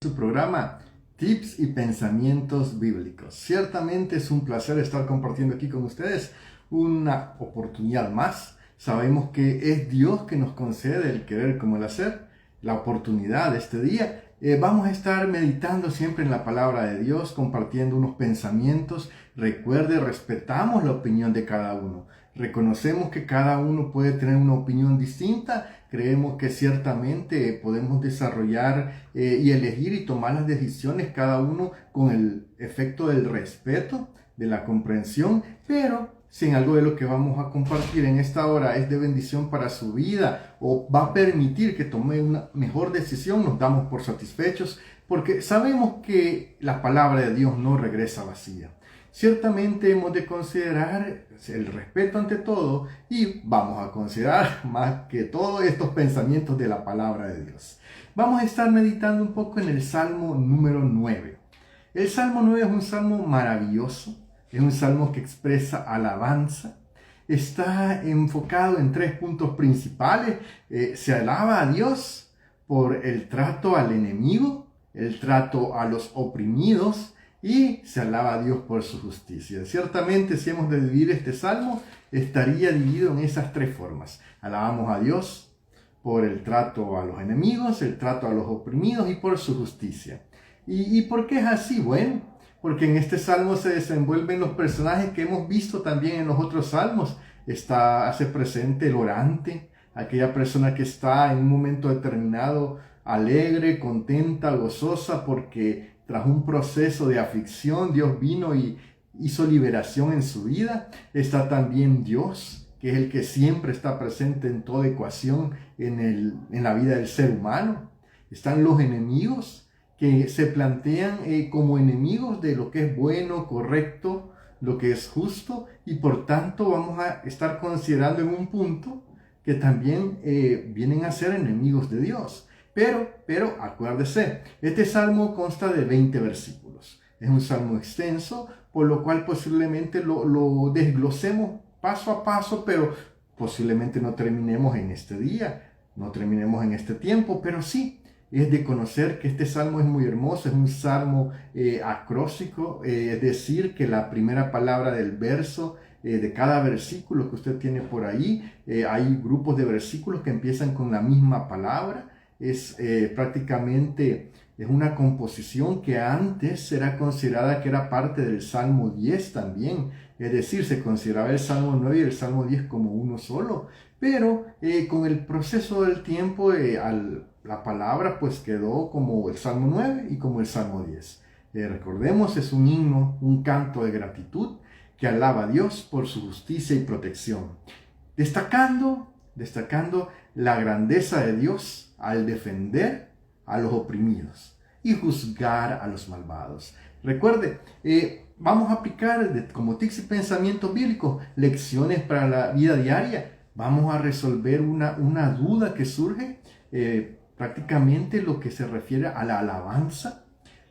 Su programa Tips y Pensamientos Bíblicos. Ciertamente es un placer estar compartiendo aquí con ustedes una oportunidad más. Sabemos que es Dios que nos concede el querer como el hacer, la oportunidad de este día. Vamos a estar meditando siempre en la palabra de Dios, compartiendo unos pensamientos. Recuerde, respetamos la opinión de cada uno. Reconocemos que cada uno puede tener una opinión distinta. Creemos que ciertamente podemos desarrollar y elegir y tomar las decisiones cada uno con el efecto del respeto, de la comprensión, pero si en algo de lo que vamos a compartir en esta hora es de bendición para su vida o va a permitir que tome una mejor decisión, nos damos por satisfechos porque sabemos que la palabra de Dios no regresa vacía. Ciertamente hemos de considerar el respeto ante todo y vamos a considerar más que todo estos pensamientos de la palabra de Dios. Vamos a estar meditando un poco en el Salmo número 9. El Salmo 9 es un salmo maravilloso, es un salmo que expresa alabanza. Está enfocado en 3 puntos principales. Se alaba a Dios por el trato al enemigo, el trato a los oprimidos, y se alaba a Dios por su justicia. Ciertamente, si hemos de dividir este salmo, estaría dividido en esas 3 formas. Alabamos a Dios por el trato a los enemigos, el trato a los oprimidos y por su justicia. ¿Y por qué es así? Bueno, porque en este salmo se desenvuelven los personajes que hemos visto también en los otros salmos. Hace presente el orante, aquella persona que está en un momento determinado alegre, contenta, gozosa, porque tras un proceso de aflicción, Dios vino y hizo liberación en su vida. Está también Dios, que es el que siempre está presente en toda ecuación en la vida del ser humano. Están los enemigos, que se plantean como enemigos de lo que es bueno, correcto, lo que es justo, y por tanto vamos a estar considerando en un punto que también vienen a ser enemigos de Dios. Pero acuérdese, este salmo consta de 20 versículos. Es un salmo extenso, por lo cual posiblemente lo desglosemos paso a paso, pero posiblemente no terminemos en este día, no terminemos en este tiempo, pero sí es de conocer que este salmo es muy hermoso, es un salmo acróstico, es decir, que la primera palabra del verso de cada versículo que usted tiene por ahí, hay grupos de versículos que empiezan con la misma palabra. Es prácticamente una composición que antes era considerada que era parte del Salmo 10 también, es decir, se consideraba el Salmo 9 y el Salmo 10 como uno solo, pero con el proceso del tiempo la palabra pues quedó como el Salmo 9 y como el Salmo 10. Recordemos, es un himno, un canto de gratitud que alaba a Dios por su justicia y protección, destacando la grandeza de Dios al defender a los oprimidos y juzgar a los malvados. Recuerde, vamos a aplicar como tips y pensamientos bíblicos lecciones para la vida diaria. Vamos a resolver una duda que surge, prácticamente lo que se refiere a la alabanza.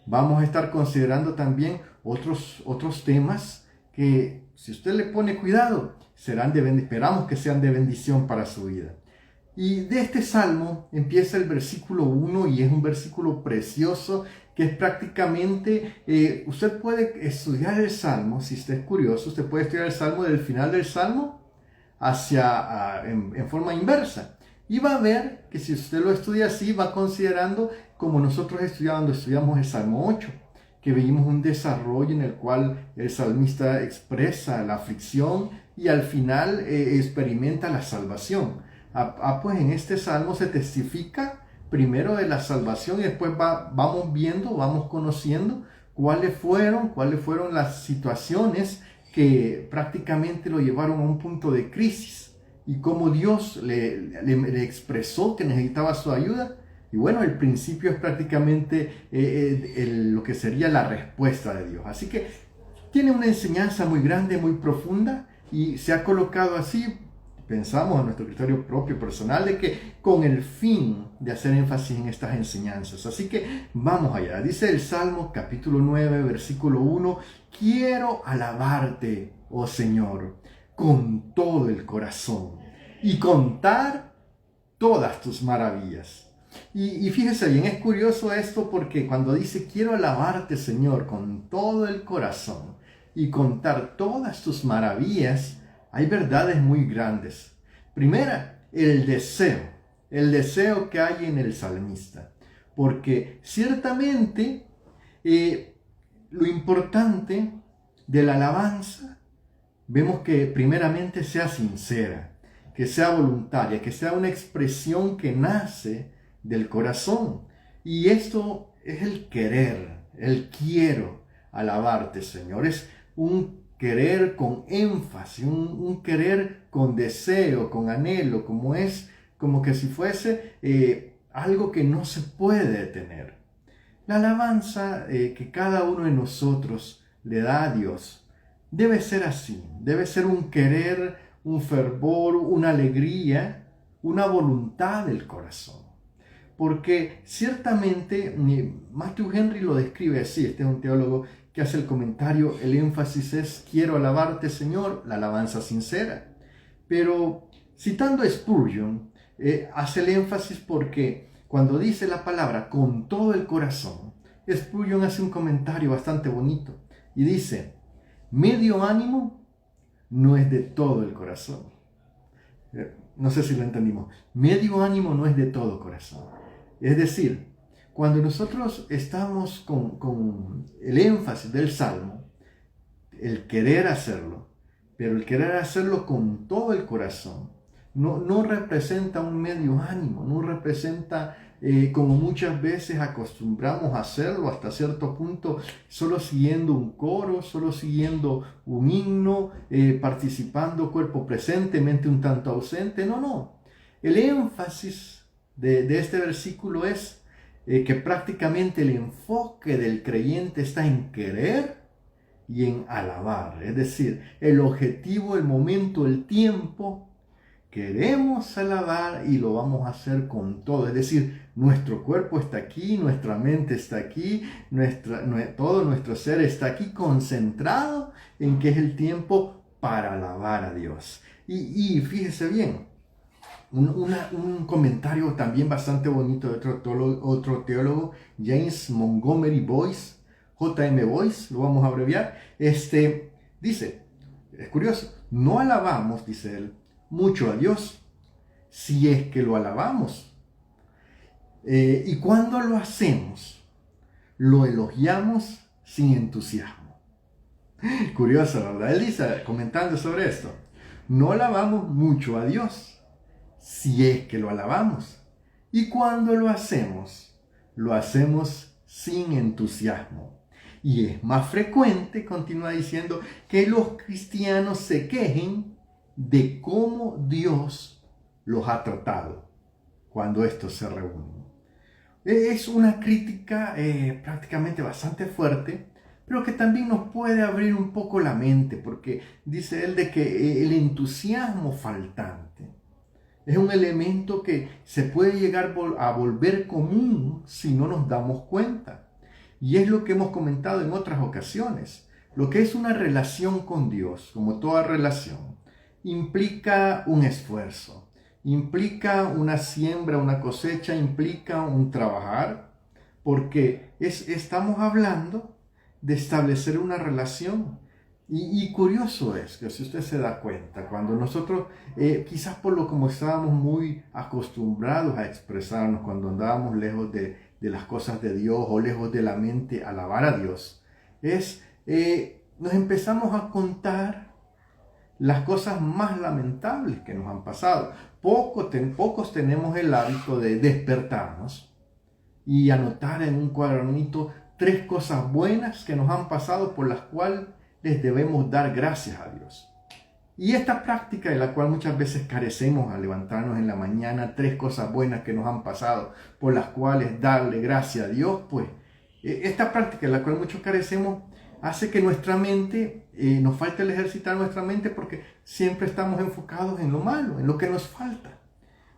Vamos a estar considerando también otros temas que, si usted le pone cuidado, esperamos que sean de bendición para su vida. Y de este salmo empieza el versículo 1 y es un versículo precioso que es prácticamente, usted puede estudiar el salmo, si usted es curioso, usted puede estudiar el salmo del final del salmo en forma inversa. Y va a ver que si usted lo estudia así, va considerando como nosotros estudiamos el Salmo 8, que vimos un desarrollo en el cual el salmista expresa la aflicción y al final experimenta la salvación. Pues en este salmo se testifica primero de la salvación y después vamos conociendo cuáles fueron las situaciones que prácticamente lo llevaron a un punto de crisis y cómo Dios le expresó que necesitaba su ayuda. Y bueno, el principio es prácticamente lo que sería la respuesta de Dios. Así que tiene una enseñanza muy grande, muy profunda y se ha colocado así, pensamos a nuestro criterio propio, personal, de que con el fin de hacer énfasis en estas enseñanzas. Así que vamos allá. Dice el Salmo capítulo 9, versículo 1, quiero alabarte, oh Señor, con todo el corazón y contar todas tus maravillas. Y fíjese bien, es curioso esto porque cuando dice quiero alabarte Señor con todo el corazón y contar todas tus maravillas, hay verdades muy grandes. Primera, el deseo que hay en el salmista, porque ciertamente lo importante de la alabanza, vemos que primeramente sea sincera, que sea voluntaria, que sea una expresión que nace del corazón. Y esto es el querer, el quiero alabarte, Señor. Es un querer con énfasis, un querer con deseo, con anhelo, como que si fuese algo que no se puede detener. La alabanza que cada uno de nosotros le da a Dios debe ser así, debe ser un querer, un fervor, una alegría, una voluntad del corazón. Porque ciertamente Matthew Henry lo describe así, este es un teólogo que hace el comentario, el énfasis es quiero alabarte Señor, la alabanza sincera. Pero citando a Spurgeon, hace el énfasis porque cuando dice la palabra con todo el corazón, Spurgeon hace un comentario bastante bonito y dice, medio ánimo no es de todo el corazón. No sé si lo entendimos. Medio ánimo no es de todo corazón. Es decir, cuando nosotros estamos con el énfasis del Salmo, el querer hacerlo, pero el querer hacerlo con todo el corazón, no representa un medio ánimo, no representa como muchas veces acostumbramos a hacerlo hasta cierto punto, solo siguiendo un coro, solo siguiendo un himno, participando cuerpo presente, mente un tanto ausente. No. El énfasis de este versículo es que prácticamente el enfoque del creyente está en querer y en alabar. Es decir, el objetivo, el momento, el tiempo, queremos alabar y lo vamos a hacer con todo. Es decir, nuestro cuerpo está aquí, nuestra mente está aquí, todo nuestro ser está aquí concentrado en que es el tiempo para alabar a Dios. Y fíjese bien, un comentario también bastante bonito de otro teólogo, James Montgomery Boyce, J.M. Boyce, lo vamos a abreviar, dice, es curioso, no alabamos, dice él, mucho a Dios, si es que lo alabamos. Y cuando lo hacemos, lo elogiamos sin entusiasmo. Curioso, ¿verdad? Él dice, comentando sobre esto, no alabamos mucho a Dios, si es que lo alabamos. Y cuando lo hacemos sin entusiasmo. Y es más frecuente, continúa diciendo, que los cristianos se quejen de cómo Dios los ha tratado cuando estos se reúnen. Es una crítica prácticamente bastante fuerte, pero que también nos puede abrir un poco la mente, porque dice él de que el entusiasmo faltante es un elemento que se puede llegar a volver común si no nos damos cuenta. Y es lo que hemos comentado en otras ocasiones. Lo que es una relación con Dios, como toda relación, implica un esfuerzo, implica una siembra, una cosecha, implica un trabajar, porque estamos hablando de establecer una relación. Y curioso es que si usted se da cuenta, cuando nosotros, quizás por lo como estábamos muy acostumbrados a expresarnos, cuando andábamos lejos de las cosas de Dios o lejos de la mente, alabar a Dios, nos empezamos a contar las cosas más lamentables que nos han pasado. Pocos tenemos el hábito de despertarnos y anotar en un cuadernito 3 cosas buenas que nos han pasado por las cuales les debemos dar gracias a Dios. Y esta práctica de la cual muchas veces carecemos al levantarnos en la mañana, 3 cosas buenas que nos han pasado por las cuales darle gracias a Dios, pues esta práctica de la cual muchos carecemos hace que nuestra mente, nos falte el ejercitar nuestra mente porque siempre estamos enfocados en lo malo, en lo que nos falta.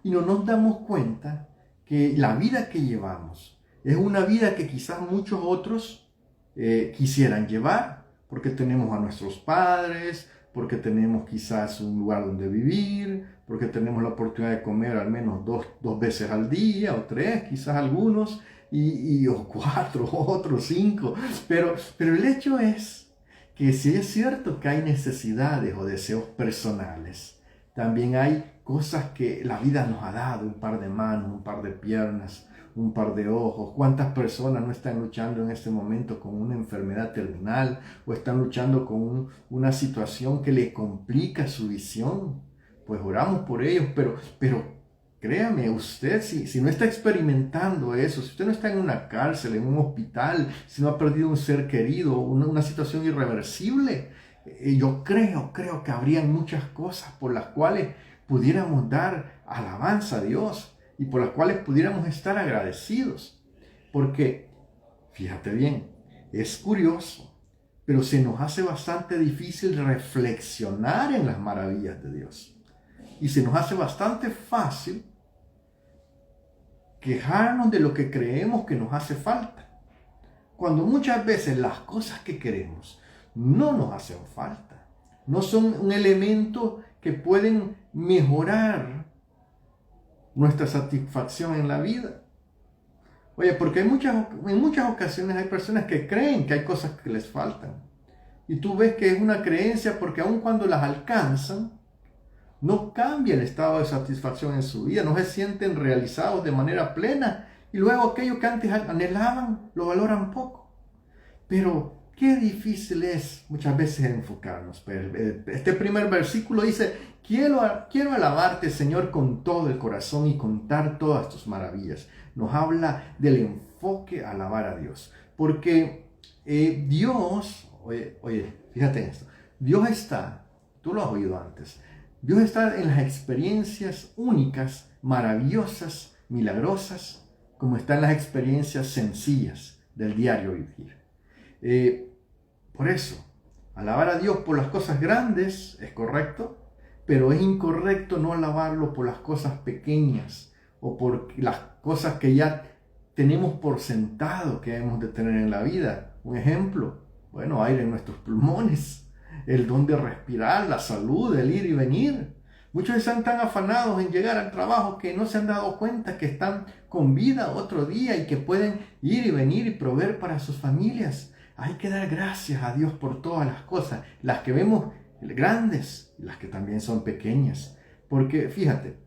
Y no nos damos cuenta que la vida que llevamos es una vida que quizás muchos otros quisieran llevar, porque tenemos a nuestros padres, porque tenemos quizás un lugar donde vivir, porque tenemos la oportunidad de comer al menos dos veces al día, o tres, quizás algunos, o cuatro, otros, cinco. Pero el hecho es que si es cierto que hay necesidades o deseos personales, también hay cosas que la vida nos ha dado, un par de manos, un par de piernas, un par de ojos. ¿Cuántas personas no están luchando en este momento con una enfermedad terminal o están luchando con una situación que le complica su visión? Pues oramos por ellos, pero créame, usted si no está experimentando eso, si usted no está en una cárcel, en un hospital, si no ha perdido un ser querido, una situación irreversible, yo creo que habrían muchas cosas por las cuales pudiéramos dar alabanza a Dios y por las cuales pudiéramos estar agradecidos. Porque, fíjate bien, es curioso, pero se nos hace bastante difícil reflexionar en las maravillas de Dios. Y se nos hace bastante fácil quejarnos de lo que creemos que nos hace falta, cuando muchas veces las cosas que queremos no nos hacen falta, no son un elemento que pueden mejorar nuestra satisfacción en la vida. Oye, porque en muchas ocasiones hay personas que creen que hay cosas que les faltan, y tú ves que es una creencia porque aun cuando las alcanzan, no cambia el estado de satisfacción en su vida, no se sienten realizados de manera plena, y luego aquello que antes anhelaban lo valoran poco. Pero qué difícil es muchas veces enfocarnos. Este primer versículo dice: quiero alabarte, Señor, con todo el corazón y contar todas tus maravillas. Nos habla del enfoque a alabar a Dios, porque Dios, oye, fíjate en esto, Dios está, tú lo has oído antes, Dios está en las experiencias únicas, maravillosas, milagrosas, como está en las experiencias sencillas del diario vivir. Por eso, alabar a Dios por las cosas grandes es correcto, pero es incorrecto no alabarlo por las cosas pequeñas o por las cosas que ya tenemos por sentado que hemos de tener en la vida. Un ejemplo, bueno, aire en nuestros pulmones, el don de respirar, la salud, el ir y venir. Muchos están tan afanados en llegar al trabajo que no se han dado cuenta que están con vida otro día y que pueden ir y venir y proveer para sus familias. Hay que dar gracias a Dios por todas las cosas, las que vemos grandes y las que también son pequeñas. Porque fíjate,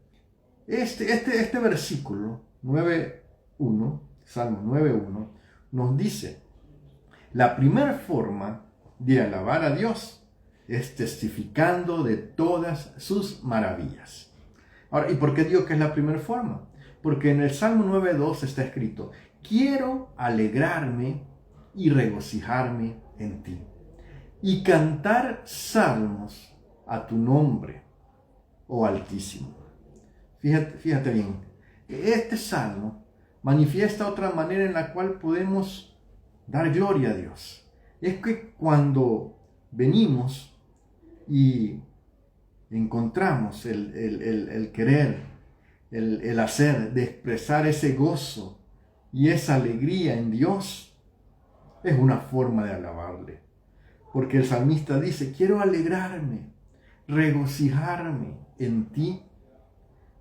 este versículo 9.1, Salmo 9.1, nos dice: la primera forma de alabar a Dios es testificando de todas sus maravillas. Ahora, ¿y por qué digo que es la primera forma? Porque en el Salmo 9.2 está escrito: quiero alegrarme y regocijarme en ti, y cantar salmos a tu nombre, oh Altísimo. Fíjate bien, este salmo manifiesta otra manera en la cual podemos dar gloria a Dios. Es que cuando venimos y encontramos el querer, el hacer, de expresar ese gozo y esa alegría en Dios, es una forma de alabarle. Porque el salmista dice: quiero alegrarme, regocijarme en ti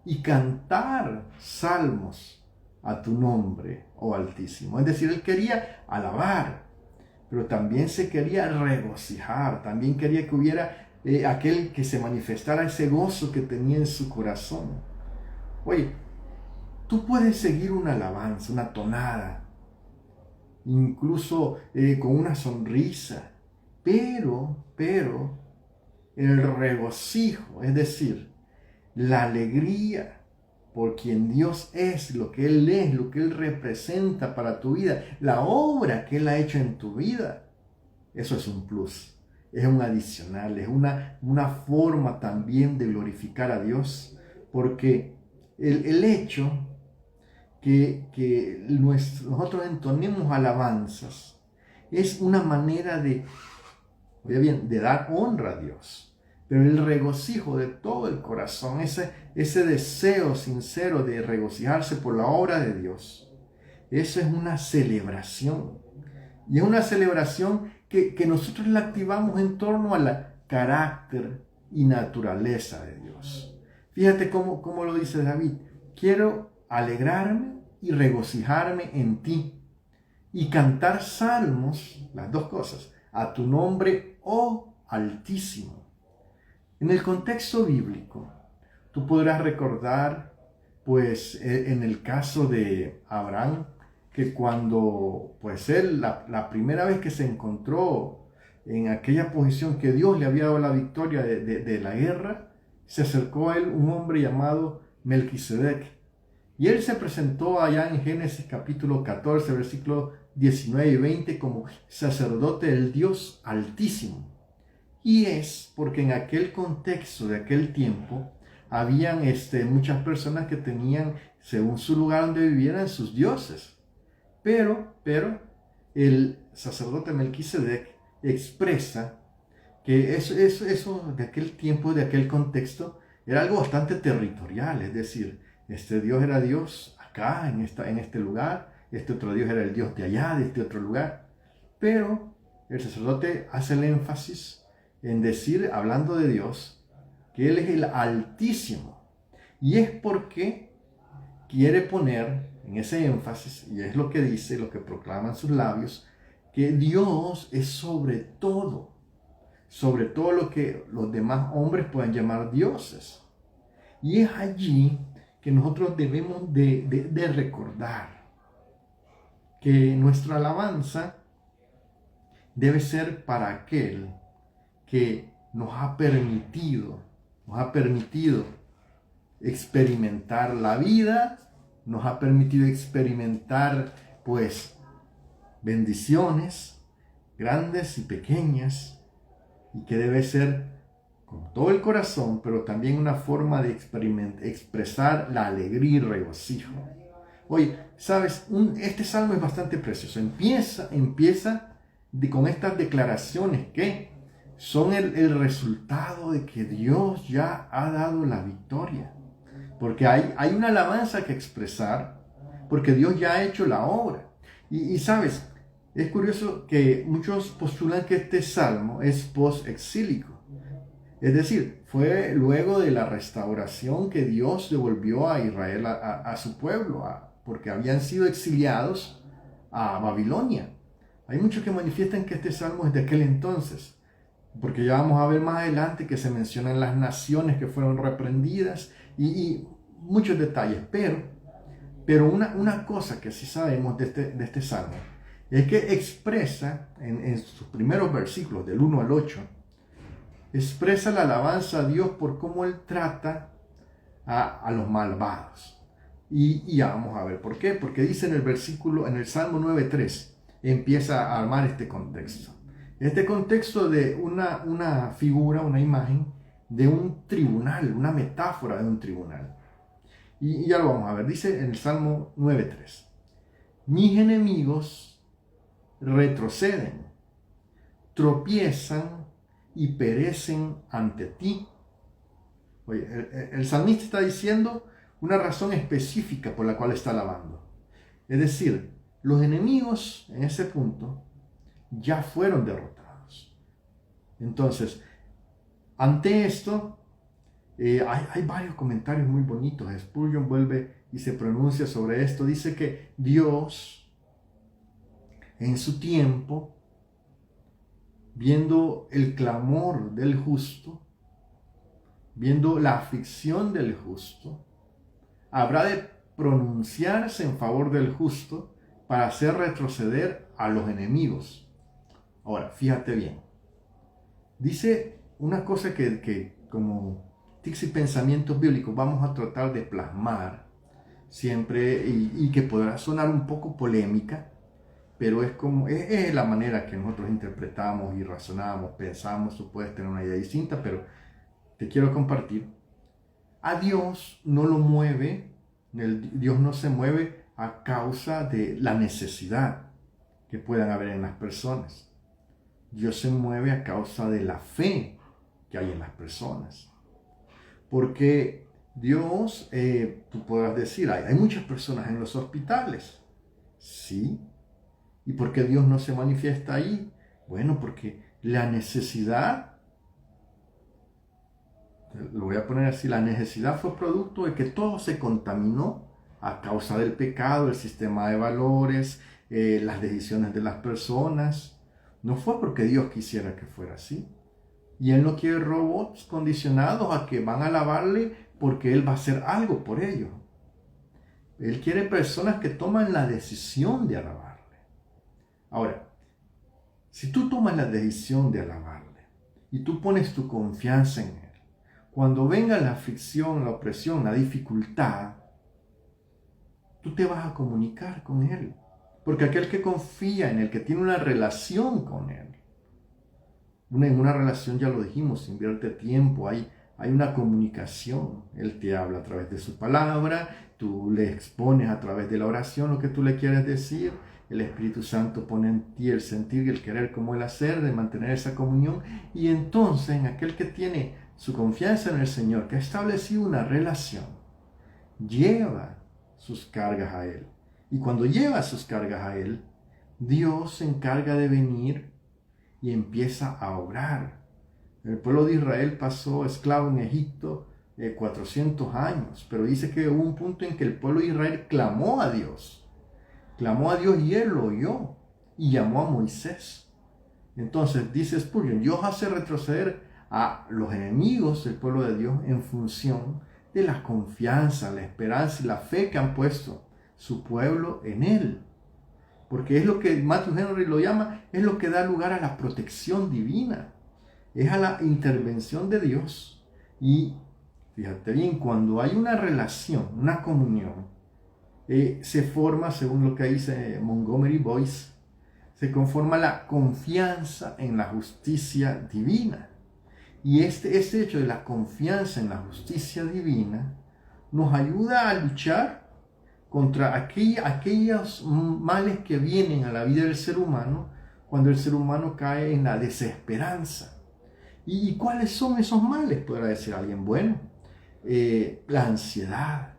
y cantar salmos a tu nombre, oh Altísimo. Es decir, él quería alabar, pero también se quería regocijar, también quería que hubiera aquel que se manifestara ese gozo que tenía en su corazón. Oye, tú puedes seguir una alabanza, una tonada, incluso con una sonrisa, pero el regocijo, es decir, la alegría por quien Dios es, lo que Él es, lo que Él representa para tu vida, la obra que Él ha hecho en tu vida, eso es un plus, es un adicional, es una forma también de glorificar a Dios, porque el hecho que nosotros entonemos alabanzas es una manera de dar honra a Dios. Pero el regocijo de todo el corazón, ese deseo sincero de regocijarse por la obra de Dios, eso es una celebración. Y es una celebración que nosotros la activamos en torno al carácter y naturaleza de Dios. Fíjate cómo lo dice David. Quiero alegrarme y regocijarme en ti y cantar salmos, las dos cosas, a tu nombre, oh Altísimo. En el contexto bíblico, tú podrás recordar, pues, en el caso de Abraham, que cuando, pues, él, la primera vez que se encontró en aquella posición que Dios le había dado la victoria de la guerra, se acercó a él un hombre llamado Melquisedec. Y él se presentó allá en Génesis capítulo 14, versículos 19 y 20 como sacerdote del Dios Altísimo. Y es porque en aquel contexto de aquel tiempo habían muchas personas que tenían, según su lugar donde vivieran, sus dioses. Pero el sacerdote Melquisedec expresa que eso de aquel tiempo, de aquel contexto, era algo bastante territorial. Es decir, este Dios era Dios acá, en este lugar, este otro Dios era el Dios de allá, de este otro lugar. Pero el sacerdote hace el énfasis en decir, hablando de Dios, que Él es el Altísimo. Y es porque quiere poner en ese énfasis, y es lo que dice, lo que proclaman sus labios, que Dios es sobre todo lo que los demás hombres puedan llamar dioses. Y es allí que nosotros debemos de recordar que nuestra alabanza debe ser para aquel que nos ha permitido experimentar la vida, nos ha permitido experimentar, pues, bendiciones grandes y pequeñas, y que debe ser con todo el corazón, pero también una forma de expresar la alegría y regocijo. Oye, sabes, este salmo es bastante precioso. Empieza con estas declaraciones que son el resultado de que Dios ya ha dado la victoria. Porque hay una alabanza que expresar, porque Dios ya ha hecho la obra. Y sabes, es curioso que muchos postulan que este salmo es post-exílico. Es decir, fue luego de la restauración que Dios devolvió a Israel a su pueblo, porque habían sido exiliados a Babilonia. Hay muchos que manifiestan que este salmo es de aquel entonces, porque ya vamos a ver más adelante que se mencionan las naciones que fueron reprendidas y muchos detalles. Pero una cosa que sí sabemos de este salmo es que expresa en sus primeros versículos, del 1 al 8, expresa la alabanza a Dios por cómo Él trata a los malvados. Y ya vamos a ver por qué. Porque dice en el Salmo 9.3, empieza a armar este contexto. Este contexto de una figura, una imagen de un tribunal, una metáfora de un tribunal. Y ya lo vamos a ver. Dice en el Salmo 9.3, mis enemigos retroceden, tropiezan y perecen ante ti. Oye, el salmista está diciendo una razón específica por la cual está alabando. Es decir, los enemigos en ese punto ya fueron derrotados. Entonces, ante esto, hay varios comentarios muy bonitos. Spurgeon vuelve y se pronuncia sobre esto. Dice que Dios, en su tiempo, viendo el clamor del justo, viendo la aflicción del justo, habrá de pronunciarse en favor del justo para hacer retroceder a los enemigos. Ahora, fíjate bien. Dice una cosa que como tics y pensamientos bíblicos vamos a tratar de plasmar siempre y que podrá sonar un poco polémica, pero es la manera que nosotros interpretamos y razonamos, pensamos. Tú puedes tener una idea distinta, pero te quiero compartir. A Dios no lo mueve, Dios no se mueve a causa de la necesidad que puedan haber en las personas. Dios se mueve a causa de la fe que hay en las personas. Porque Dios, tú podrás decir, hay muchas personas en los hospitales. Sí. ¿Y por qué Dios no se manifiesta ahí? Bueno, porque la necesidad lo voy a poner así, la necesidad fue producto de que todo se contaminó a causa del pecado, el sistema de valores, las decisiones de las personas. No fue porque Dios quisiera que fuera así. Y Él no quiere robots condicionados a que van a alabarle porque Él va a hacer algo por ellos. Él quiere personas que toman la decisión de alabarle. Ahora, si tú tomas la decisión de alabarle y tú pones tu confianza en Él, cuando venga la aflicción, la opresión, la dificultad, tú te vas a comunicar con Él. Porque aquel que confía en Él, que tiene una relación con Él, en una relación, ya lo dijimos, invierte tiempo, hay una comunicación. Él te habla a través de su palabra, tú le expones a través de la oración lo que tú le quieres decir. El Espíritu Santo pone en ti el sentir, el querer como el hacer, de mantener esa comunión. Y entonces, en aquel que tiene su confianza en el Señor, que ha establecido una relación, lleva sus cargas a Él. Y cuando lleva sus cargas a Él, Dios se encarga de venir y empieza a obrar. El pueblo de Israel pasó esclavo en Egipto 400 años, pero dice que hubo un punto en que el pueblo de Israel clamó a Dios y Él lo oyó y llamó a Moisés. Entonces dice Spurgeon, Dios hace retroceder a los enemigos del pueblo de Dios en función de la confianza, la esperanza y la fe que han puesto su pueblo en Él. Porque es lo que Matthew Henry lo llama, es lo que da lugar a la protección divina. Es a la intervención de Dios. Y fíjate bien, cuando hay una relación, una comunión, se forma, según lo que dice Montgomery Boyce, se conforma la confianza en la justicia divina. Y este hecho de la confianza en la justicia divina nos ayuda a luchar contra aquellos males que vienen a la vida del ser humano cuando el ser humano cae en la desesperanza. ¿Y cuáles son esos males? Podrá decir alguien, bueno, la ansiedad,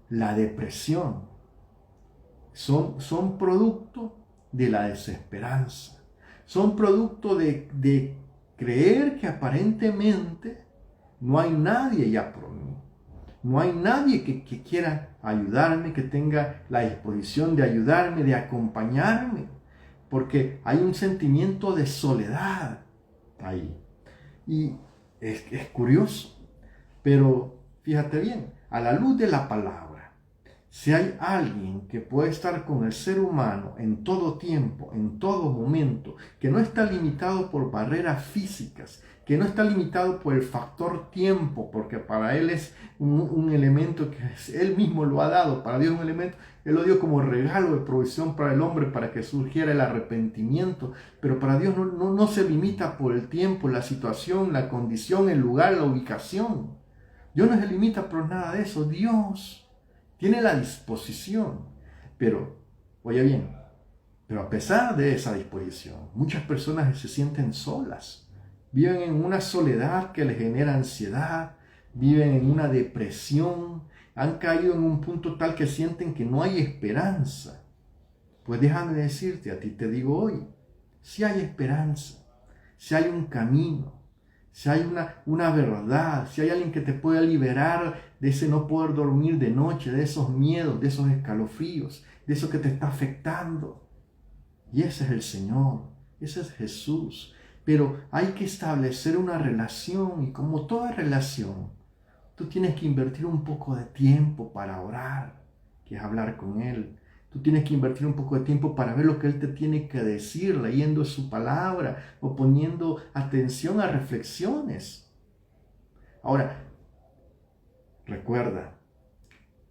la depresión, son producto de la desesperanza. Son producto de creer que aparentemente no hay nadie ya por mí. No hay nadie que quiera ayudarme, que tenga la disposición de ayudarme, de acompañarme. Porque hay un sentimiento de soledad ahí. Y es curioso. Pero fíjate bien, a la luz de la palabra, si hay alguien que puede estar con el ser humano en todo tiempo, en todo momento, que no está limitado por barreras físicas, que no está limitado por el factor tiempo, porque para él es un elemento que él mismo lo ha dado, para Dios es un elemento, él lo dio como regalo de provisión para el hombre, para que surgiera el arrepentimiento, pero para Dios no se limita por el tiempo, la situación, la condición, el lugar, la ubicación. Dios no se limita por nada de eso. Dios tiene la disposición, pero, oye bien, pero a pesar de esa disposición, muchas personas se sienten solas, viven en una soledad que les genera ansiedad, viven en una depresión, han caído en un punto tal que sienten que no hay esperanza. Pues déjame decirte, a ti te digo hoy, si hay esperanza, si hay un camino, si hay una verdad, si hay alguien que te pueda liberar de ese no poder dormir de noche, de esos miedos, de esos escalofríos, de eso que te está afectando. Y ese es el Señor, ese es Jesús. Pero hay que establecer una relación y como toda relación, tú tienes que invertir un poco de tiempo para orar, que es hablar con Él. Tú tienes que invertir un poco de tiempo para ver lo que Él te tiene que decir, leyendo su palabra o poniendo atención a reflexiones. Ahora, recuerda,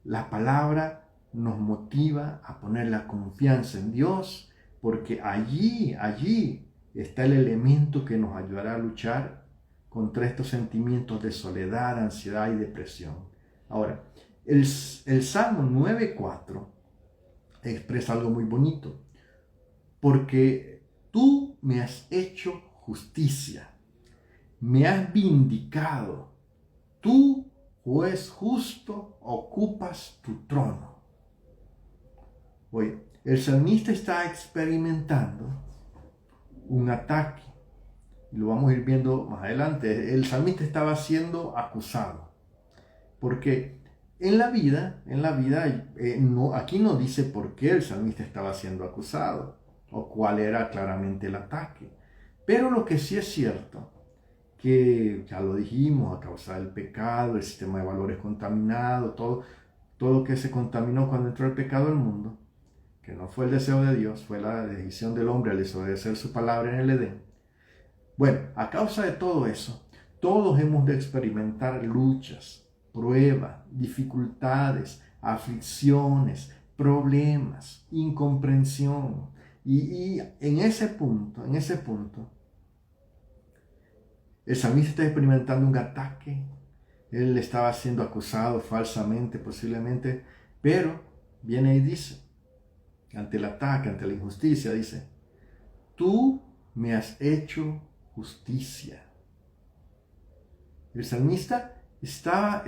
la palabra nos motiva a poner la confianza en Dios, porque allí está el elemento que nos ayudará a luchar contra estos sentimientos de soledad, ansiedad y depresión. Ahora, el Salmo 9:4 expresa algo muy bonito, porque tú me has hecho justicia, me has vindicado, tú, juez justo, ocupas tu trono. Oye, el salmista está experimentando un ataque, y lo vamos a ir viendo más adelante, el salmista estaba siendo acusado. Porque en la vida, no, aquí no dice por qué el salmista estaba siendo acusado o cuál era claramente el ataque. Pero lo que sí es cierto, que ya lo dijimos, a causa del pecado, el sistema de valores contaminado, todo que se contaminó cuando entró el pecado al mundo, que no fue el deseo de Dios, fue la decisión del hombre al desobedecer su palabra en el Edén. Bueno, a causa de todo eso, todos hemos de experimentar luchas, pruebas, dificultades, aflicciones, problemas, incomprensión. Y en ese punto, el salmista está experimentando un ataque. Él estaba siendo acusado falsamente, posiblemente, pero viene y dice, ante el ataque, ante la injusticia, dice, tú me has hecho justicia. El salmista estaba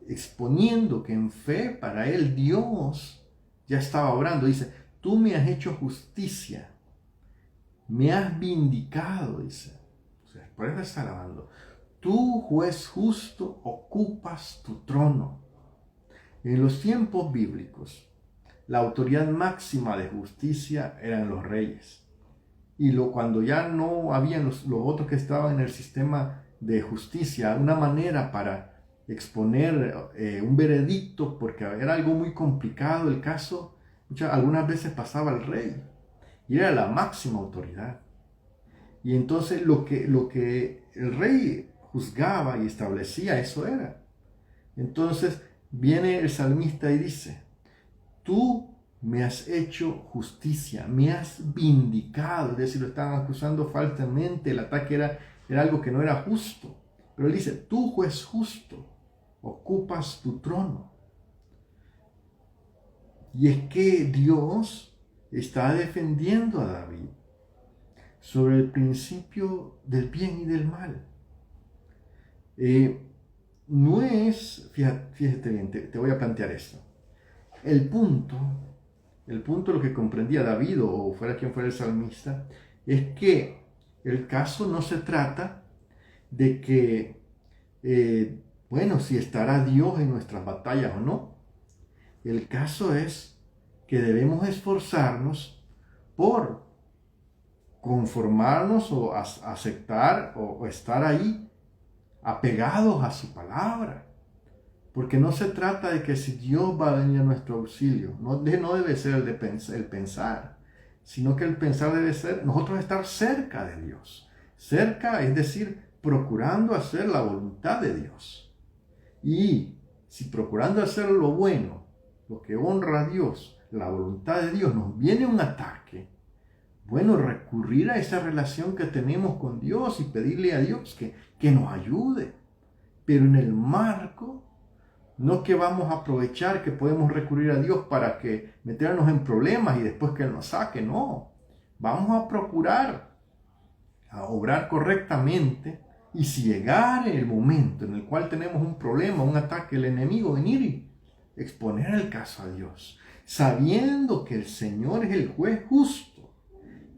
exponiendo que en fe para él Dios ya estaba obrando. Dice, tú me has hecho justicia, me has vindicado, dice. O sea, por eso está alabando. Tú, juez justo, ocupas tu trono. En los tiempos bíblicos, la autoridad máxima de justicia eran los reyes. Y cuando ya no habían los otros que estaban en el sistema de justicia, una manera para exponer un veredicto, porque era algo muy complicado el caso, algunas veces pasaba al rey, y era la máxima autoridad. Y entonces lo que el rey juzgaba y establecía, eso era. Entonces viene el salmista y dice, tú me has hecho justicia, me has vindicado, es decir, lo estaban acusando falsamente, el ataque era algo que no era justo. Pero él dice, tú, juez justo, ocupas tu trono. Y es que Dios está defendiendo a David sobre el principio del bien y del mal. No es, fíjate bien, te voy a plantear esto. El punto, lo que comprendía David o fuera quien fuera el salmista, es que el caso no se trata de que, si estará Dios en nuestras batallas o no. El caso es que debemos esforzarnos por conformarnos o aceptar o estar ahí apegados a su palabra. Porque no se trata de que si Dios va a venir a nuestro auxilio, no debe ser el pensar, sino que el pensar debe ser nosotros estar cerca de Dios. Cerca, es decir, procurando hacer la voluntad de Dios. Y si procurando hacer lo bueno, lo que honra a Dios, la voluntad de Dios, nos viene un ataque, bueno, recurrir a esa relación que tenemos con Dios y pedirle a Dios que nos ayude. Pero en el marco, no que vamos a aprovechar que podemos recurrir a Dios para que meternos en problemas y después que Él nos saque, no. Vamos a procurar a obrar correctamente y si llegara el momento en el cual tenemos un problema, un ataque, el enemigo, venir y exponer el caso a Dios, sabiendo que el Señor es el juez justo,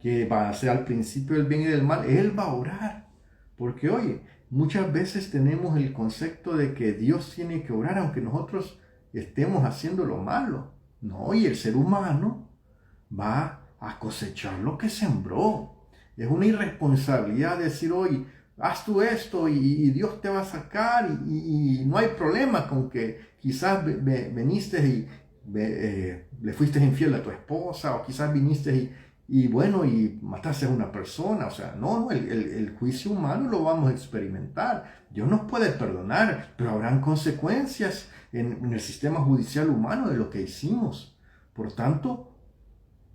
que va a ser al principio del bien y del mal, Él va a obrar. Porque oye, muchas veces tenemos el concepto de que Dios tiene que obrar aunque nosotros estemos haciendo lo malo. No, y el ser humano va a cosechar lo que sembró. Es una irresponsabilidad decir, oye, haz tú esto y Dios te va a sacar y no hay problema con que quizás veniste y le fuiste infiel a tu esposa o quizás viniste y mataste a una persona. O sea, no, el juicio humano lo vamos a experimentar. Dios nos puede perdonar, pero habrán consecuencias en el sistema judicial humano de lo que hicimos. Por tanto,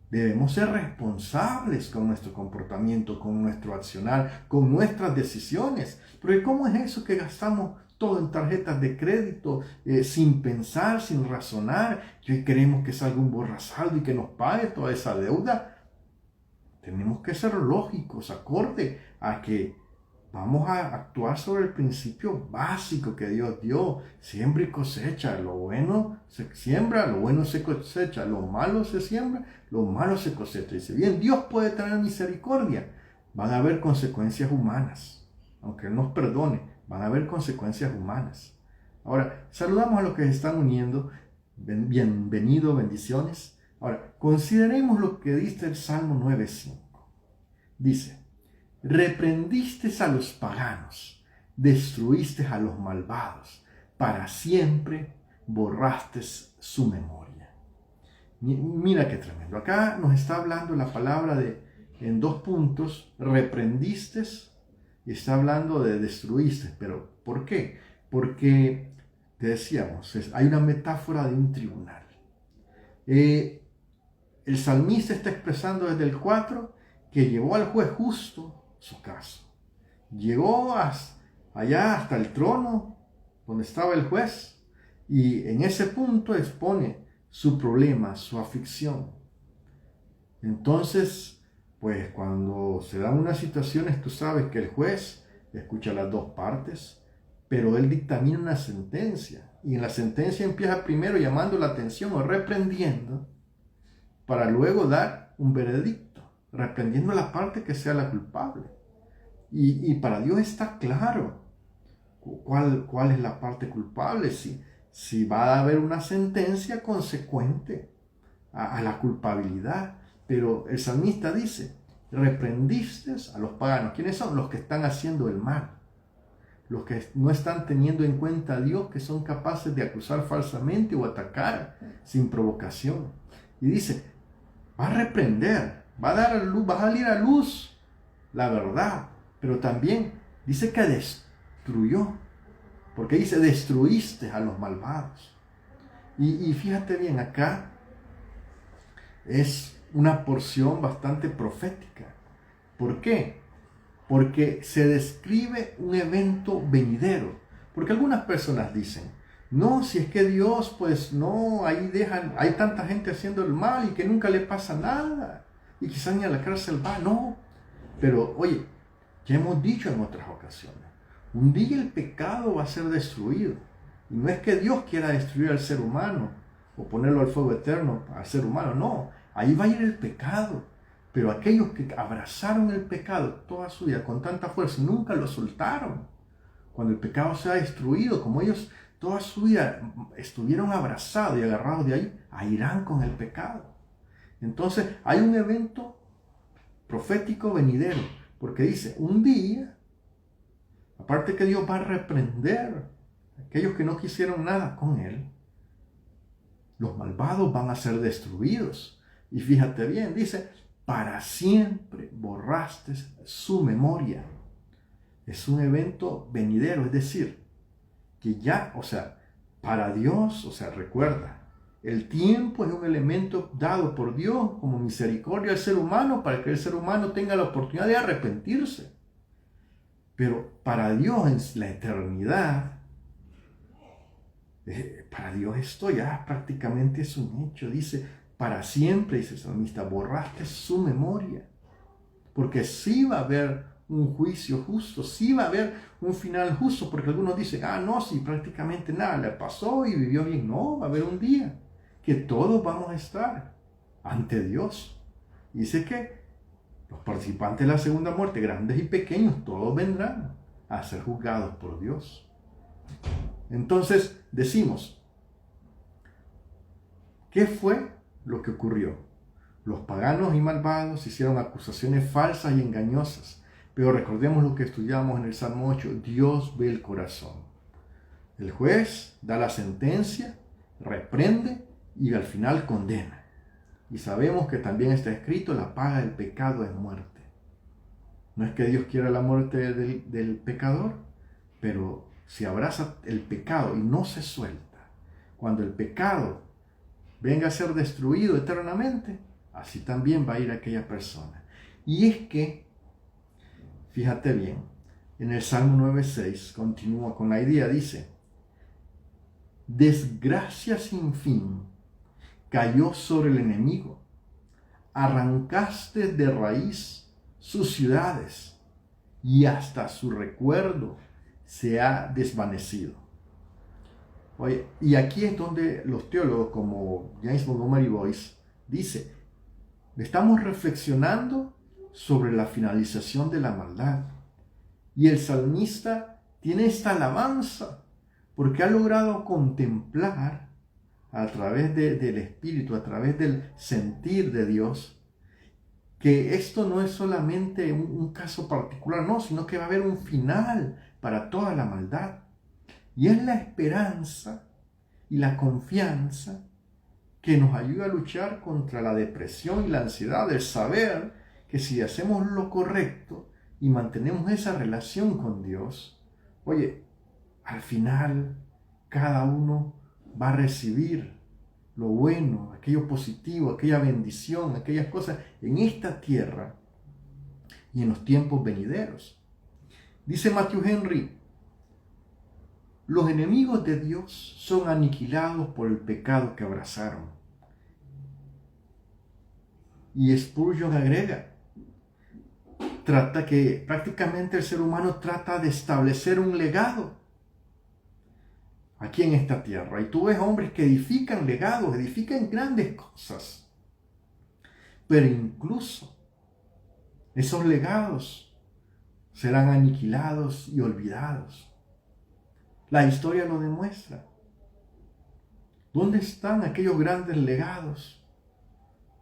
debemos ser responsables con nuestro comportamiento, con nuestro accionar, con nuestras decisiones. Porque ¿cómo es eso que gastamos todo en tarjetas de crédito sin pensar, sin razonar? Y hoy queremos que salga un borrasaldo y que nos pague toda esa deuda. Tenemos que ser lógicos, acorde a que vamos a actuar sobre el principio básico que Dios dio. Siembra y cosecha. Lo bueno se siembra, lo bueno se cosecha. Lo malo se siembra, lo malo se cosecha. Dice, bien, Dios puede tener misericordia, van a haber consecuencias humanas. Aunque Él nos perdone, van a haber consecuencias humanas. Ahora, saludamos a los que se están uniendo. Bienvenido, bendiciones. Ahora, consideremos lo que dice el Salmo 9:5. Dice, reprendiste a los paganos, destruiste a los malvados, para siempre borraste su memoria. Mira qué tremendo. Acá nos está hablando la palabra en 2 puntos, reprendiste y está hablando de destruiste. Pero ¿por qué? Porque, te decíamos, hay una metáfora de un tribunal. El salmista está expresando desde el 4 que llevó al juez justo su caso. Llegó allá hasta el trono donde estaba el juez y en ese punto expone su problema, su aflicción. Entonces, pues cuando se dan unas situaciones, tú sabes que el juez escucha las 2 partes, pero él dictamina una sentencia. Y en la sentencia empieza primero llamando la atención o reprendiendo, para luego dar un veredicto, reprendiendo la parte que sea la culpable. Y para Dios está claro cuál es la parte culpable, si va a haber una sentencia consecuente a la culpabilidad. Pero el salmista dice, reprendiste a los paganos. ¿Quiénes son? Los que están haciendo el mal. Los que no están teniendo en cuenta a Dios, que son capaces de acusar falsamente o atacar sin provocación. Y dice, va a reprender, va a dar a luz, va a salir a luz la verdad. Pero también dice que destruyó. Porque dice, destruiste a los malvados. Y fíjate bien, acá es una porción bastante profética. ¿Por qué? Porque se describe un evento venidero. Porque algunas personas dicen, no, si es que Dios, pues no, hay tanta gente haciendo el mal y que nunca le pasa nada. Y quizás ni a la cárcel va, no. Pero oye, ya hemos dicho en otras ocasiones, un día el pecado va a ser destruido. Y no es que Dios quiera destruir al ser humano o ponerlo al fuego eterno al ser humano, no. Ahí va a ir el pecado. Pero aquellos que abrazaron el pecado toda su vida con tanta fuerza, nunca lo soltaron. Cuando el pecado sea destruido, como ellos toda su vida estuvieron abrazados y agarrados de ahí irán con el pecado. Entonces hay un evento profético venidero, porque dice, un día, aparte que Dios va a reprender a aquellos que no quisieron nada con Él, los malvados van a ser destruidos. Y fíjate bien, dice, para siempre borraste su memoria. Es un evento venidero, es decir, que ya, para Dios, recuerda, el tiempo es un elemento dado por Dios como misericordia al ser humano para que el ser humano tenga la oportunidad de arrepentirse. Pero para Dios en la eternidad, para Dios esto ya prácticamente es un hecho. Dice, para siempre, dice el salmista, borraste su memoria. Porque sí va a haber un juicio justo, sí va a haber un final justo, porque algunos dicen, no, si prácticamente nada le pasó y vivió bien. No, va a haber un día que todos vamos a estar ante Dios. Dice que los participantes de la segunda muerte, grandes y pequeños, todos vendrán a ser juzgados por Dios. Entonces decimos, ¿qué fue lo que ocurrió? Los paganos y malvados hicieron acusaciones falsas y engañosas. Pero recordemos lo que estudiamos en el Salmo 8, Dios ve el corazón. El juez da la sentencia, reprende y al final condena. Y sabemos que también está escrito, la paga del pecado es muerte. No es que Dios quiera la muerte del pecador, pero si abraza el pecado y no se suelta, cuando el pecado venga a ser destruido eternamente, así también va a ir aquella persona. Y es que, fíjate bien, en el Salmo 9:6 continúa con la idea, dice, desgracia sin fin cayó sobre el enemigo, arrancaste de raíz sus ciudades y hasta su recuerdo se ha desvanecido. Oye, y aquí es donde los teólogos como James Montgomery Boyce dice, estamos reflexionando sobre la finalización de la maldad. Y el salmista tiene esta alabanza porque ha logrado contemplar a través del Espíritu, a través del sentir de Dios, que esto no es solamente un caso particular, no, sino que va a haber un final para toda la maldad. Y es la esperanza y la confianza que nos ayuda a luchar contra la depresión y la ansiedad, el saber que si hacemos lo correcto y mantenemos esa relación con Dios, oye, al final cada uno va a recibir lo bueno, aquello positivo, aquella bendición, aquellas cosas en esta tierra y en los tiempos venideros. Dice Matthew Henry, los enemigos de Dios son aniquilados por el pecado que abrazaron. Y Spurgeon agrega, trata que prácticamente el ser humano trata de establecer un legado aquí en esta tierra. Y tú ves hombres que edifican legados, edifican grandes cosas. Pero incluso esos legados serán aniquilados y olvidados. La historia lo demuestra. ¿Dónde están aquellos grandes legados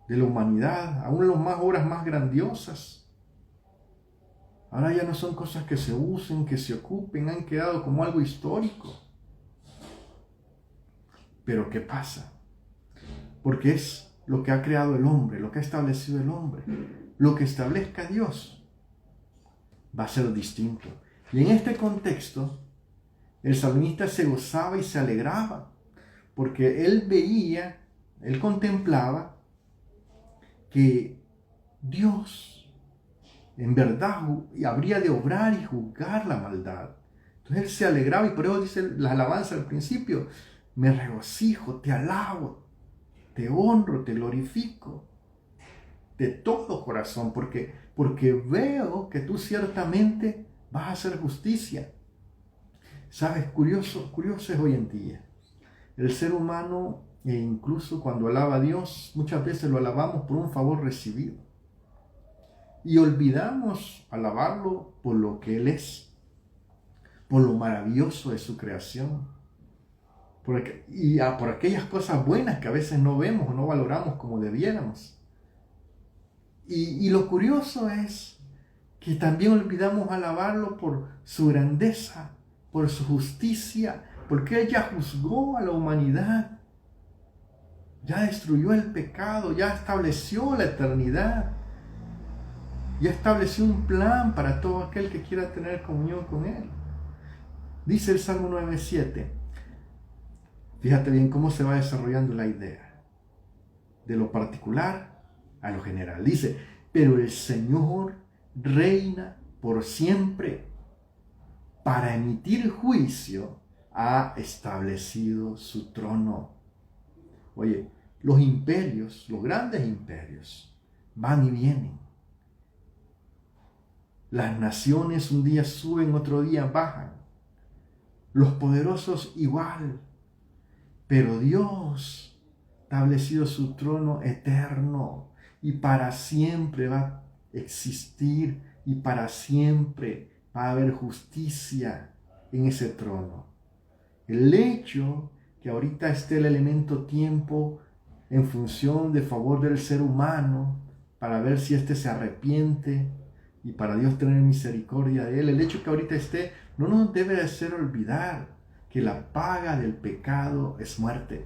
de la humanidad? Aún las obras más grandiosas. Ahora ya no son cosas que se usen, que se ocupen, han quedado como algo histórico. Pero ¿qué pasa? Porque es lo que ha creado el hombre, lo que ha establecido el hombre. Lo que establezca Dios va a ser distinto. Y en este contexto, el salmista se gozaba y se alegraba, porque él veía, él contemplaba que Dios en verdad habría de obrar y juzgar la maldad. Entonces él se alegraba y por eso dice la alabanza al principio, me regocijo, te alabo, te honro, te glorifico de todo corazón, porque veo que tú ciertamente vas a hacer justicia. Sabes, curioso es hoy en día. El ser humano, e incluso cuando alaba a Dios, muchas veces lo alabamos por un favor recibido. Y olvidamos alabarlo por lo que Él es, por lo maravilloso de su creación, por aquellas cosas buenas que a veces no vemos o no valoramos como debiéramos. Y lo curioso es que también olvidamos alabarlo por su grandeza, por su justicia, porque Él ya juzgó a la humanidad, ya destruyó el pecado, ya estableció la eternidad, ya estableció un plan para todo aquel que quiera tener comunión con Él. Dice el Salmo 9:7, fíjate bien cómo se va desarrollando la idea, de lo particular a lo general. Dice, pero el Señor reina por siempre, para emitir juicio ha establecido su trono. Oye, los imperios, los grandes imperios, van y vienen. Las naciones un día suben, otro día bajan. Los poderosos igual. Pero Dios ha establecido su trono eterno y para siempre va a existir y para siempre va a haber justicia en ese trono. El hecho que ahorita esté el elemento tiempo en función de favor del ser humano para ver si éste se arrepiente y para Dios tener misericordia de él, el hecho que ahorita esté no nos debe hacer olvidar que la paga del pecado es muerte.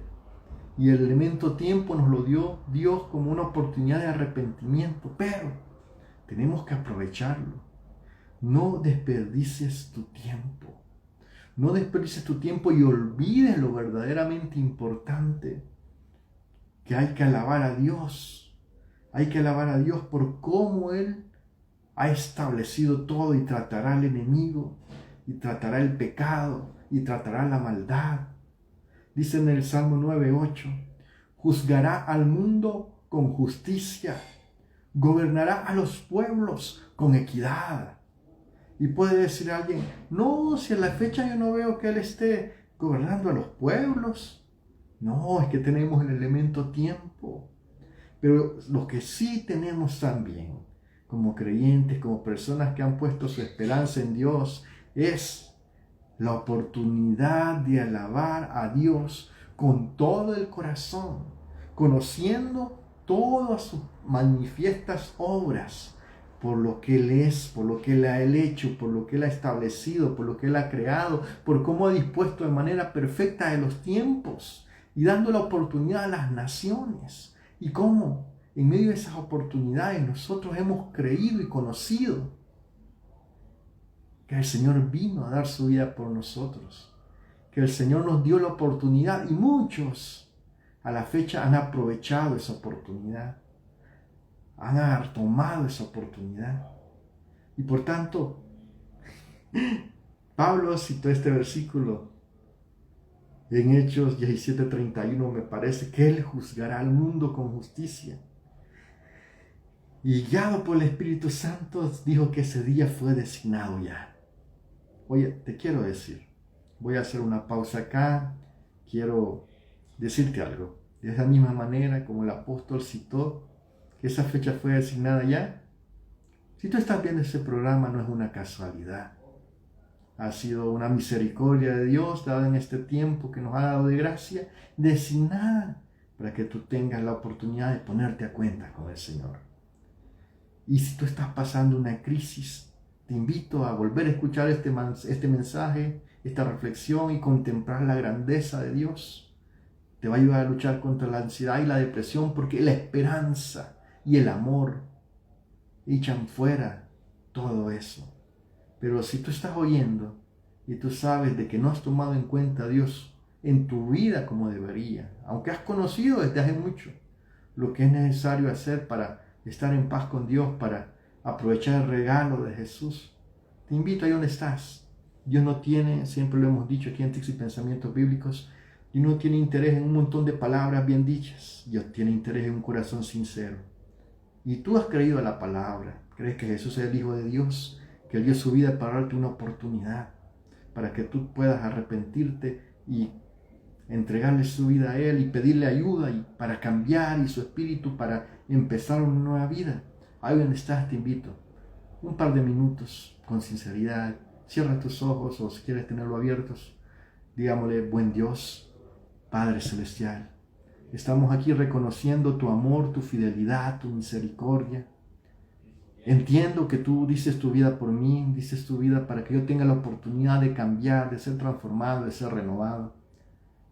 Y el elemento tiempo nos lo dio Dios como una oportunidad de arrepentimiento, pero tenemos que aprovecharlo. No desperdicies tu tiempo. No desperdicies tu tiempo y olvides lo verdaderamente importante, que hay que alabar a Dios. Hay que alabar a Dios por cómo Él ha establecido todo y tratará al enemigo, y tratará el pecado, y tratará la maldad. Dice en el Salmo 9:8, juzgará al mundo con justicia, gobernará a los pueblos con equidad. Y puede decir alguien, no, si a la fecha yo no veo que Él esté gobernando a los pueblos. No, es que tenemos el elemento tiempo. Pero lo que sí tenemos también como creyentes, como personas que han puesto su esperanza en Dios, es la oportunidad de alabar a Dios con todo el corazón, conociendo todas sus manifiestas obras, por lo que Él es, por lo que Él ha hecho, por lo que Él ha establecido, por lo que Él ha creado, por cómo ha dispuesto de manera perfecta de los tiempos y dando la oportunidad a las naciones. Y cómo en medio de esas oportunidades nosotros hemos creído y conocido que el Señor vino a dar su vida por nosotros, que el Señor nos dio la oportunidad y muchos a la fecha han aprovechado esa oportunidad, han tomado esa oportunidad. Y por tanto, Pablo citó este versículo en Hechos 17:31, me parece, que Él juzgará al mundo con justicia. Y guiado por el Espíritu Santo, dijo que ese día fue designado ya. Oye, te quiero decir, voy a hacer una pausa acá, quiero decirte algo. De esa misma manera como el apóstol citó que esa fecha fue designada ya, si tú estás viendo ese programa no es una casualidad. Ha sido una misericordia de Dios dada en este tiempo que nos ha dado de gracia, designada para que tú tengas la oportunidad de ponerte a cuenta con el Señor. Y si tú estás pasando una crisis, te invito a volver a escuchar este mensaje, esta reflexión y contemplar la grandeza de Dios. Te va a ayudar a luchar contra la ansiedad y la depresión, porque la esperanza y el amor echan fuera todo eso. Pero si tú estás oyendo y tú sabes de que no has tomado en cuenta a Dios en tu vida como debería, aunque has conocido desde hace mucho lo que es necesario hacer para estar en paz con Dios, para aprovechar el regalo de Jesús, te invito ahí donde estás. Dios no tiene, siempre lo hemos dicho aquí en Tips y Pensamientos Bíblicos, Dios no tiene interés en un montón de palabras bien dichas. Dios tiene interés en un corazón sincero. Y tú has creído a la palabra, crees que Jesús es el Hijo de Dios, que Él dio su vida para darte una oportunidad, para que tú puedas arrepentirte y entregarle su vida a Él y pedirle ayuda y para cambiar y su espíritu para empezar una nueva vida. Ahí donde estás te invito, un par de minutos con sinceridad, cierra tus ojos o si quieres tenerlo abiertos, digámosle: buen Dios, Padre Celestial, estamos aquí reconociendo tu amor, tu fidelidad, tu misericordia. Entiendo que tú dices tu vida por mí, dices tu vida para que yo tenga la oportunidad de cambiar, de ser transformado, de ser renovado.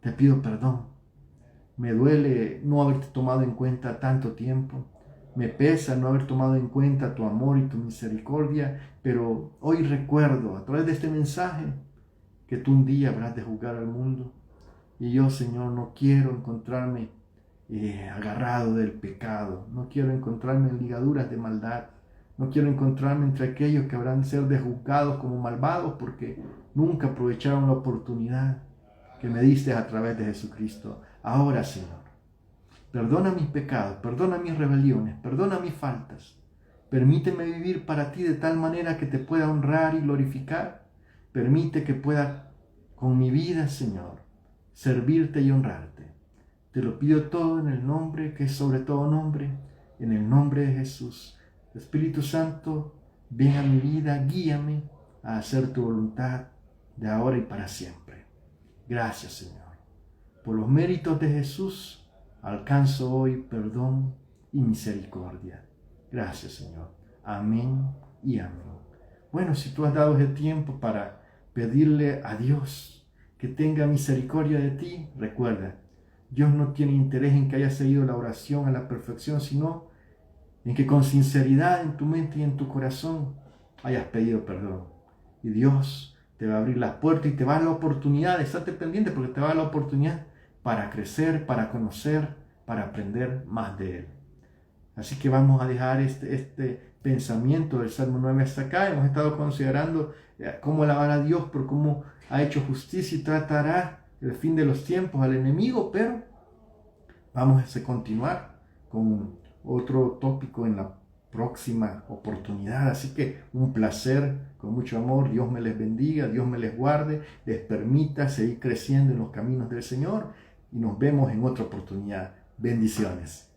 Te pido perdón. Me duele no haberte tomado en cuenta tanto tiempo. Me pesa no haber tomado en cuenta tu amor y tu misericordia, pero hoy recuerdo a través de este mensaje que tú un día habrás de juzgar al mundo. Y yo, Señor, no quiero encontrarme agarrado del pecado. No quiero encontrarme en ligaduras de maldad. No quiero encontrarme entre aquellos que habrán de ser juzgados como malvados porque nunca aprovecharon la oportunidad que me diste a través de Jesucristo. Ahora, Señor, perdona mis pecados, perdona mis rebeliones, perdona mis faltas. Permíteme vivir para ti de tal manera que te pueda honrar y glorificar. Permite que pueda con mi vida, Señor, servirte y honrarte. Te lo pido todo en el nombre que es sobre todo nombre, en el nombre de Jesús. Espíritu Santo, ven a mi vida, guíame a hacer tu voluntad de ahora y para siempre. Gracias, Señor. Por los méritos de Jesús, alcanzo hoy perdón y misericordia. Gracias, Señor. Amén y amén. Bueno, si tú has dado ese tiempo para pedirle a Dios que tenga misericordia de ti, recuerda, Dios no tiene interés en que hayas seguido la oración a la perfección, sino en que con sinceridad en tu mente y en tu corazón hayas pedido perdón. Y Dios te va a abrir las puertas y te va a dar la oportunidad, estate pendiente porque te va a dar la oportunidad para crecer, para conocer, para aprender más de Él. Así que vamos a dejar este pensamiento del Salmo 9 hasta acá. Hemos estado considerando cómo alabar a Dios por cómo ha hecho justicia y tratará el fin de los tiempos al enemigo, pero vamos a continuar con otro tópico en la próxima oportunidad. Así que un placer, con mucho amor. Dios me les bendiga, Dios me les guarde, les permita seguir creciendo en los caminos del Señor y nos vemos en otra oportunidad. Bendiciones.